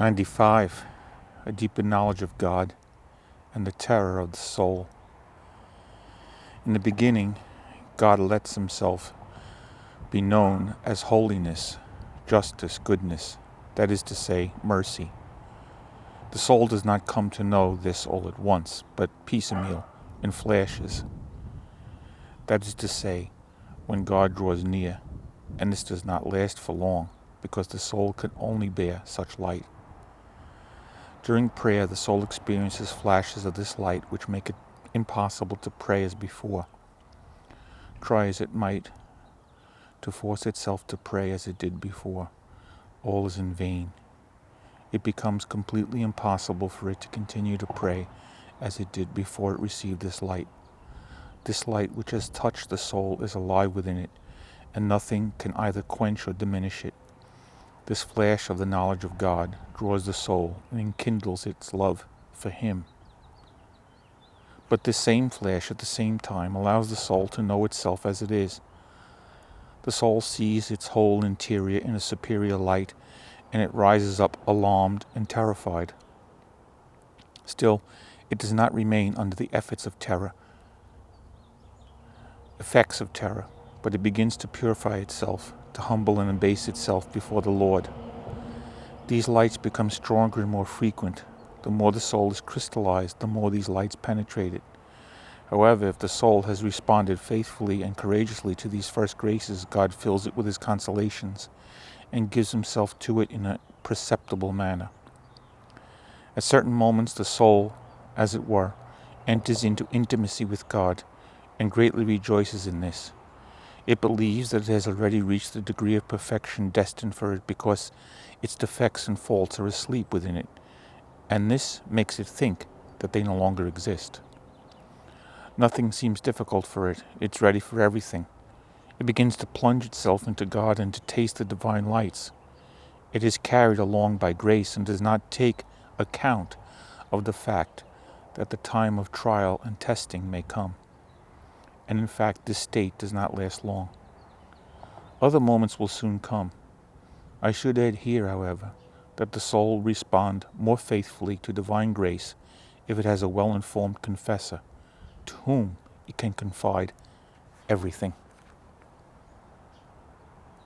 95. A deeper knowledge of God and the terror of the soul. In the beginning, God lets himself be known as holiness, justice, goodness, that is to say, mercy. The soul does not come to know this all at once, but piecemeal, in flashes. That is to say, when God draws near, and this does not last for long, because the soul can only bear such light. During prayer, the soul experiences flashes of this light which make it impossible to pray as before. Try as it might to force itself to pray as it did before, all is in vain. It becomes completely impossible for it to continue to pray as it did before it received this light. This light which has touched the soul is alive within it, and nothing can either quench or diminish it. This flash of the knowledge of God draws the soul and enkindles its love for Him. But this same flash at the same time allows the soul to know itself as it is. The soul sees its whole interior in a superior light, and it rises up alarmed and terrified. Still, it does not remain under the effects of terror, but it begins to purify itself, to humble and abase itself before the Lord. These lights become stronger and more frequent. The more the soul is crystallized, the more these lights penetrate it. However, if the soul has responded faithfully and courageously to these first graces, God fills it with His consolations and gives Himself to it in a perceptible manner. At certain moments, the soul, as it were, enters into intimacy with God and greatly rejoices in this. It believes that it has already reached the degree of perfection destined for it because its defects and faults are asleep within it, and this makes it think that they no longer exist. Nothing seems difficult for it. It's ready for everything. It begins to plunge itself into God and to taste the divine lights. It is carried along by grace and does not take account of the fact that the time of trial and testing may come. And in fact, this state does not last long. Other moments will soon come. I should add here, however, that the soul will respond more faithfully to divine grace if it has a well-informed confessor to whom it can confide everything.